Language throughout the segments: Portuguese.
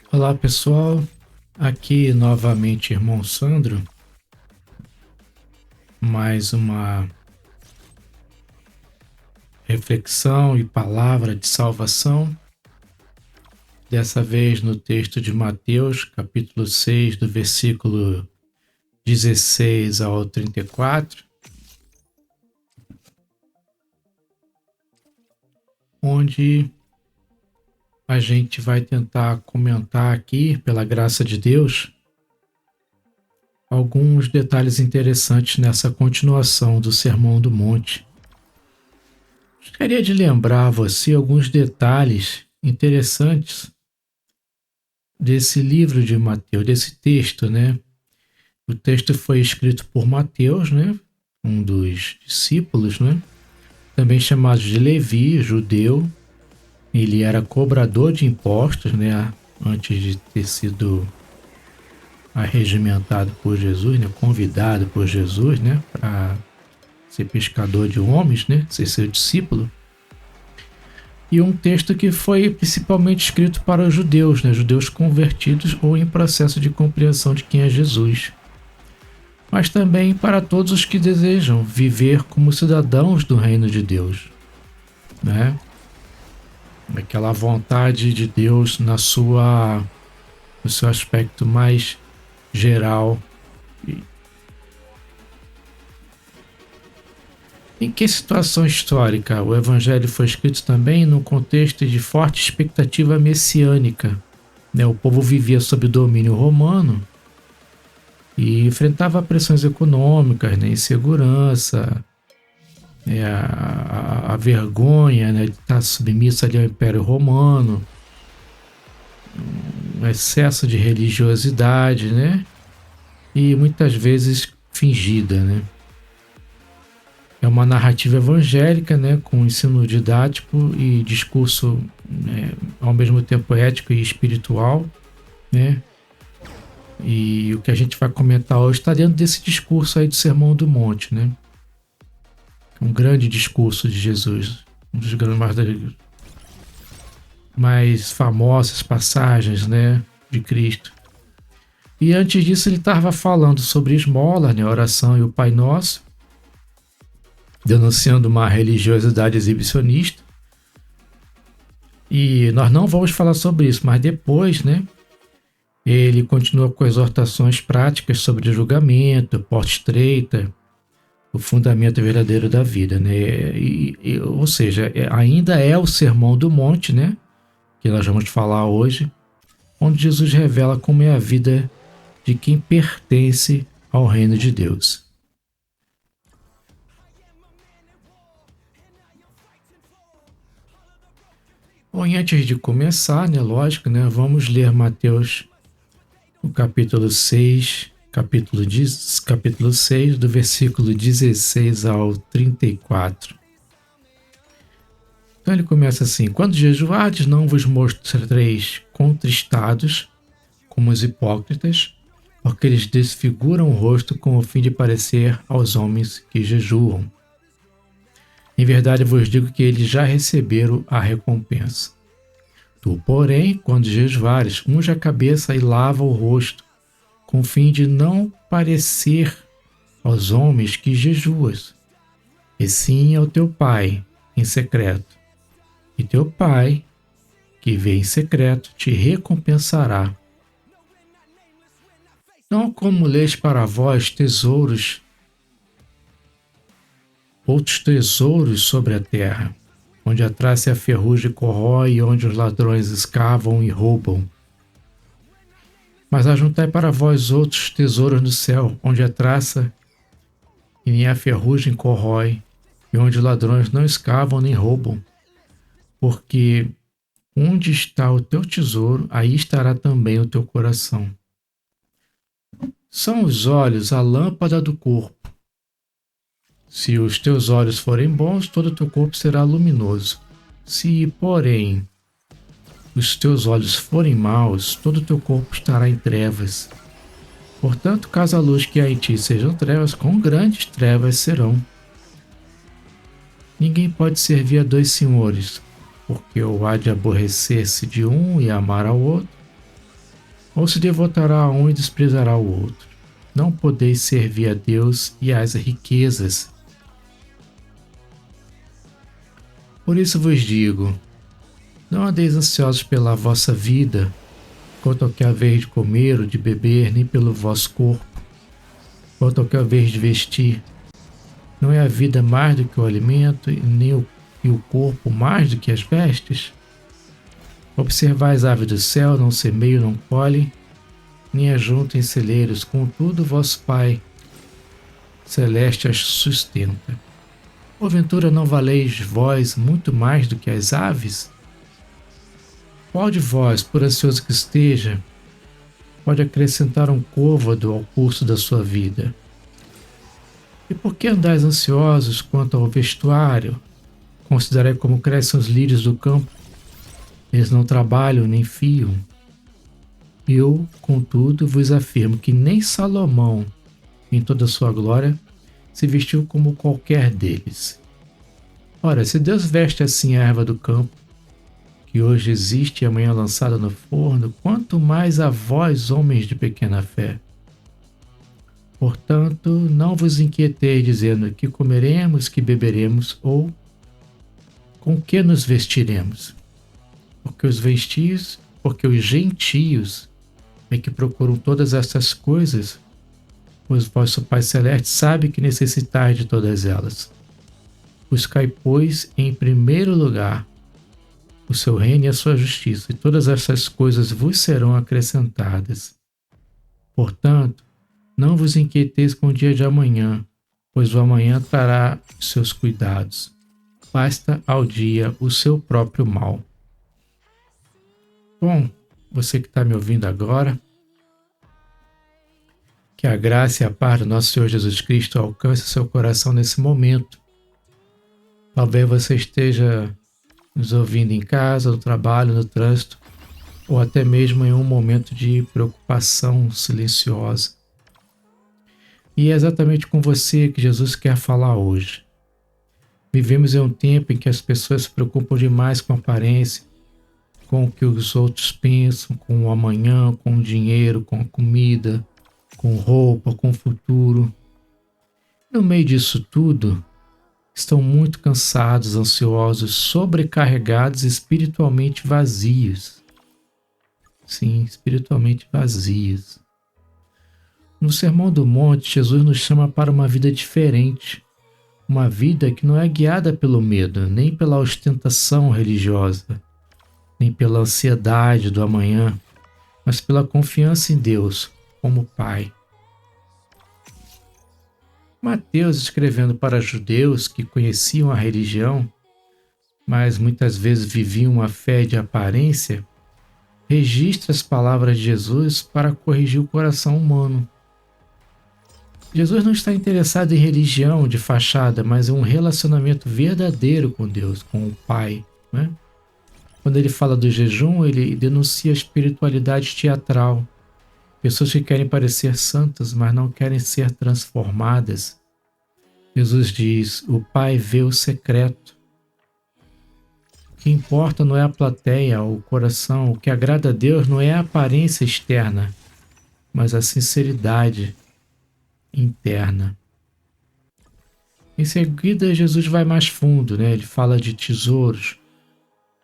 Olá pessoal, aqui novamente irmão Sandro, mais uma reflexão e palavra de salvação, dessa vez no texto de Mateus, capítulo 6, do versículo 16 ao 34, onde a gente vai tentar comentar aqui, pela graça de Deus, alguns detalhes interessantes nessa continuação do Sermão do Monte. Gostaria de lembrar a você alguns detalhes interessantes desse livro de Mateus, desse texto, né? O texto foi escrito por Mateus, né? Um dos discípulos, né? Também chamado de Levi, judeu. Ele era cobrador de impostos, né? Antes de ter sido arregimentado por Jesus, né? Convidado por Jesus, né? Para ser pescador de homens, né? Ser seu discípulo. E um texto que foi principalmente escrito para os judeus, né? Judeus convertidos ou em processo de compreensão de quem é Jesus. Mas também para todos os que desejam viver como cidadãos do reino de Deus, né? Aquela vontade de Deus no seu aspecto mais geral. Em que situação histórica o Evangelho foi escrito também num contexto de forte expectativa messiânica, né? O povo vivia sob domínio romano e enfrentava pressões econômicas, né? Insegurança, a vergonha, né? De estar submisso ali ao Império Romano, um excesso de religiosidade, né? E muitas vezes fingida, né? É uma narrativa evangélica, né, com ensino didático e discurso, né, ao mesmo tempo ético e espiritual, né? E o que a gente vai comentar hoje está dentro desse discurso aí do Sermão do Monte, né? Um grande discurso de Jesus, um dos mais famosas passagens, né, de Cristo. E antes disso ele estava falando sobre esmola, né, oração e o Pai Nosso, denunciando uma religiosidade exibicionista. E nós não vamos falar sobre isso, mas depois, né, ele continua com exortações práticas sobre o julgamento, porta estreita, o fundamento verdadeiro da vida, né? Ou seja, ainda é o Sermão do Monte, né, que nós vamos falar hoje, onde Jesus revela como é a vida de quem pertence ao reino de Deus. Bom, e antes de começar, né, lógico, né, vamos ler Mateus, o capítulo 6, capítulo 6, do versículo 16 ao 34. Então ele começa assim: quando jejuardes, não vos mostreis contristados, como os hipócritas, porque eles desfiguram o rosto com o fim de parecer aos homens que jejuam. Em verdade vos digo que eles já receberam a recompensa. Tu, porém, quando jejuares, unge a cabeça e lava o rosto, com o fim de não parecer aos homens que jejuas, e sim ao teu Pai em secreto. E teu Pai, que vê em secreto, te recompensará. Não acumuleis para vós outros tesouros sobre a terra, onde a traça e a ferrugem corrói e onde os ladrões escavam e roubam. Mas ajuntai para vós outros tesouros no céu, onde a traça e nem a ferrugem corrói e onde os ladrões não escavam nem roubam. Porque onde está o teu tesouro, aí estará também o teu coração. São os olhos a lâmpada do corpo. Se os teus olhos forem bons, todo o teu corpo será luminoso. Se, porém, os teus olhos forem maus, todo o teu corpo estará em trevas. Portanto, caso a luz que há em ti sejam trevas, quão grandes trevas serão. Ninguém pode servir a dois senhores, porque ou há de aborrecer-se de um e amar ao outro, Ou se devotará a um e desprezará o outro? Não podeis servir a Deus e às riquezas. Por isso vos digo, não andeis ansiosos pela vossa vida, quanto ao que haveis de comer ou de beber, nem pelo vosso corpo, quanto ao que haveis de vestir. Não é a vida mais do que o alimento, e o corpo mais do que as vestes? Observai as aves do céu, não semeiam, não colhem, nem ajuntem celeiros, contudo vosso Pai celeste as sustenta. Porventura não valeis vós muito mais do que as aves? Qual de vós, por ansioso que esteja, pode acrescentar um côvado ao curso da sua vida? E por que andais ansiosos quanto ao vestuário? Considerai como crescem os lírios do campo. Eles não trabalham nem fiam. Eu, contudo, vos afirmo que nem Salomão, em toda a sua glória, se vestiu como qualquer deles. Ora, se Deus veste assim a erva do campo, que hoje existe e amanhã lançada no forno, quanto mais a vós, homens de pequena fé. Portanto, não vos inquieteis dizendo que comeremos, que beberemos ou com que nos vestiremos. Porque os gentios é que procuram todas essas coisas, pois vosso Pai Celeste sabe que necessitais de todas elas. Buscai, pois, em primeiro lugar o seu reino e a sua justiça, e todas essas coisas vos serão acrescentadas. Portanto, não vos inquieteis com o dia de amanhã, pois o amanhã trará os seus cuidados. Basta ao dia o seu próprio mal. Bom, você que está me ouvindo agora, que a graça e a paz do nosso Senhor Jesus Cristo alcance seu coração nesse momento. Talvez você esteja nos ouvindo em casa, no trabalho, no trânsito, ou até mesmo em um momento de preocupação silenciosa. E é exatamente com você que Jesus quer falar hoje. Vivemos em um tempo em que as pessoas se preocupam demais com a aparência, com o que os outros pensam, com o amanhã, com o dinheiro, com a comida, com roupa, com o futuro. No meio disso tudo, estão muito cansados, ansiosos, sobrecarregados, espiritualmente vazios. Sim, espiritualmente vazios. No Sermão do Monte, Jesus nos chama para uma vida diferente. Uma vida que não é guiada pelo medo, nem pela ostentação religiosa, nem pela ansiedade do amanhã, mas pela confiança em Deus como Pai. Mateus, escrevendo para judeus que conheciam a religião, mas muitas vezes viviam uma fé de aparência, registra as palavras de Jesus para corrigir o coração humano. Jesus não está interessado em religião de fachada, mas em um relacionamento verdadeiro com Deus, com o Pai, né? Quando ele fala do jejum, ele denuncia a espiritualidade teatral. Pessoas que querem parecer santas, mas não querem ser transformadas. Jesus diz, o Pai vê o secreto. O que importa não é a plateia, o coração. O que agrada a Deus não é a aparência externa, mas a sinceridade interna. Em seguida, Jesus vai mais fundo, né? Ele fala de tesouros.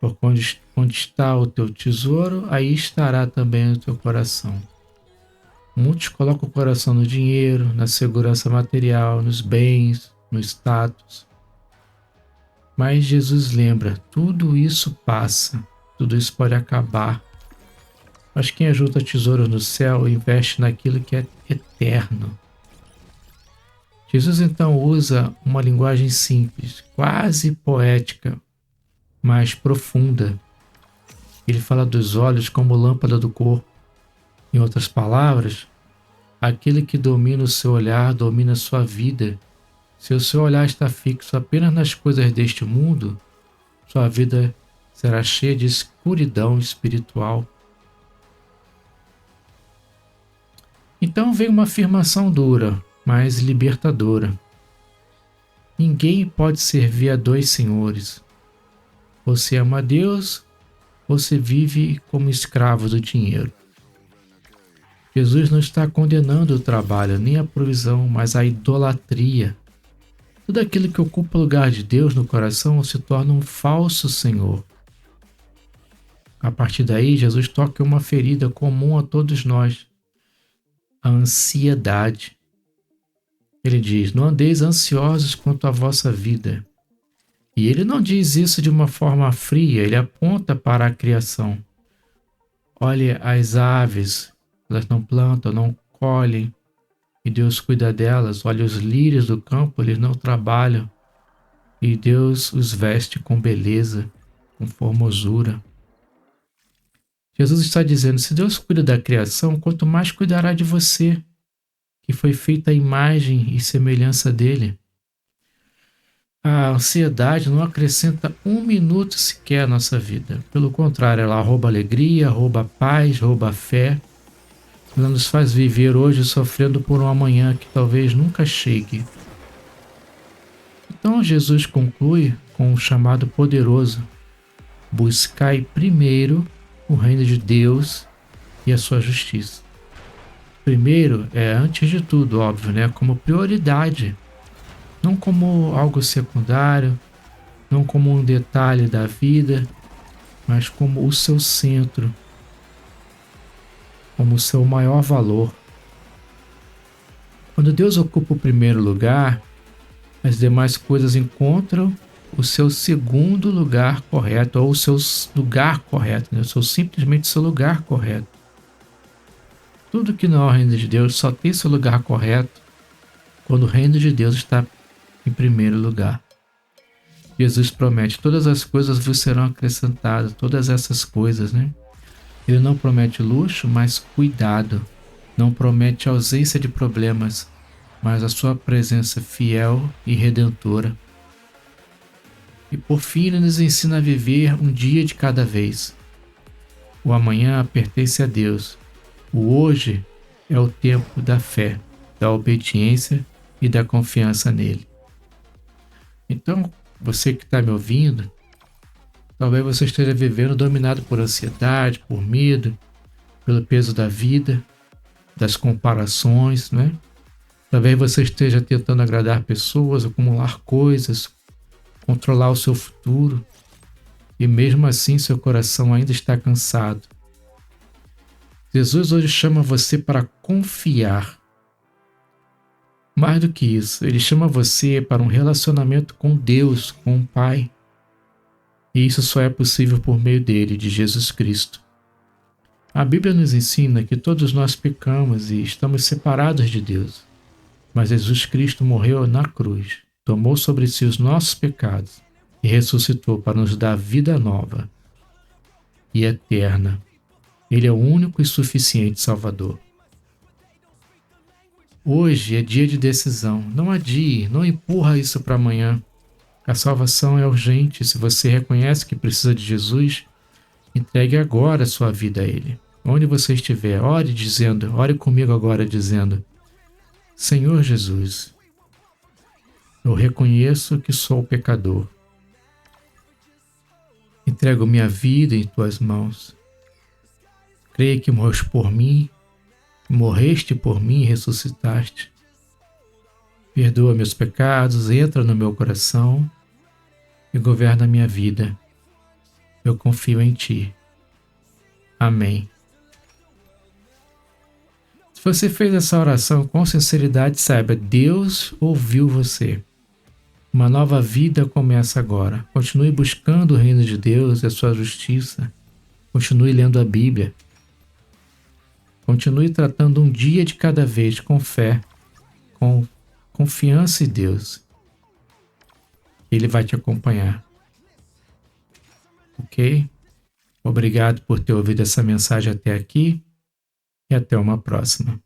Por onde está o teu tesouro, aí estará também o teu coração. Muitos colocam o coração no dinheiro, na segurança material, nos bens, no status. Mas Jesus lembra, tudo isso passa, tudo isso pode acabar. Mas quem ajunta tesouro no céu investe naquilo que é eterno. Jesus então usa uma linguagem simples, quase poética, mas profunda. Ele fala dos olhos como lâmpada do corpo. Em outras palavras, aquele que domina o seu olhar domina a sua vida. Se o seu olhar está fixo apenas nas coisas deste mundo, sua vida será cheia de escuridão espiritual. Então vem uma afirmação dura, mas libertadora. Ninguém pode servir a dois senhores. Você ama a Deus, você vive como escravo do dinheiro. Jesus não está condenando o trabalho, nem a provisão, mas a idolatria. Tudo aquilo que ocupa o lugar de Deus no coração se torna um falso senhor. A partir daí, Jesus toca uma ferida comum a todos nós, a ansiedade. Ele diz: não andeis ansiosos quanto à vossa vida. E ele não diz isso de uma forma fria, ele aponta para a criação. Olhe as aves, elas não plantam, não colhem, e Deus cuida delas. Olhe os lírios do campo, eles não trabalham, e Deus os veste com beleza, com formosura. Jesus está dizendo: se Deus cuida da criação, quanto mais cuidará de você, que foi feita a imagem e semelhança dele. A ansiedade não acrescenta um minuto sequer à nossa vida. Pelo contrário, ela rouba alegria, rouba paz, rouba fé. Ela nos faz viver hoje sofrendo por um amanhã que talvez nunca chegue. Então Jesus conclui com um chamado poderoso: buscai primeiro o reino de Deus e a sua justiça. Primeiro é antes de tudo, óbvio, né? Como prioridade, não como algo secundário, não como um detalhe da vida, mas como o seu centro, como o seu maior valor. Quando Deus ocupa o primeiro lugar, as demais coisas encontram o seu segundo lugar correto, ou o seu lugar correto, né? Simplesmente o seu lugar correto. Tudo que não é o reino de Deus só tem seu lugar correto quando o reino de Deus está em primeiro lugar. Jesus promete: todas as coisas vos serão acrescentadas, todas essas coisas, né? Ele não promete luxo, mas cuidado. Não promete ausência de problemas, mas a sua presença fiel e redentora. E por fim, ele nos ensina a viver um dia de cada vez. O amanhã pertence a Deus. O hoje é o tempo da fé, da obediência e da confiança nele. Então, você que está me ouvindo, talvez você esteja vivendo dominado por ansiedade, por medo, pelo peso da vida, das comparações, né? Talvez você esteja tentando agradar pessoas, acumular coisas, controlar o seu futuro, e mesmo assim seu coração ainda está cansado. Jesus hoje chama você para confiar. Mais do que isso, ele chama você para um relacionamento com Deus, com o Pai. E isso só é possível por meio dele, de Jesus Cristo. A Bíblia nos ensina que todos nós pecamos e estamos separados de Deus. Mas Jesus Cristo morreu na cruz, tomou sobre si os nossos pecados e ressuscitou para nos dar vida nova e eterna. Ele é o único e suficiente Salvador. Hoje é dia de decisão. Não adie, não empurra isso para amanhã. A salvação é urgente. Se você reconhece que precisa de Jesus, entregue agora a sua vida a Ele. Onde você estiver, ore comigo agora dizendo: Senhor Jesus, eu reconheço que sou pecador. Entrego minha vida em tuas mãos. Creio que morreste por mim e ressuscitaste. Perdoa meus pecados, entra no meu coração e governa a minha vida. Eu confio em Ti. Amém. Se você fez essa oração com sinceridade, saiba, Deus ouviu você. Uma nova vida começa agora. Continue buscando o reino de Deus e a sua justiça. Continue lendo a Bíblia. Continue tratando um dia de cada vez com fé, com confiança em Deus. Ele vai te acompanhar. Ok? Obrigado por ter ouvido essa mensagem até aqui e até uma próxima.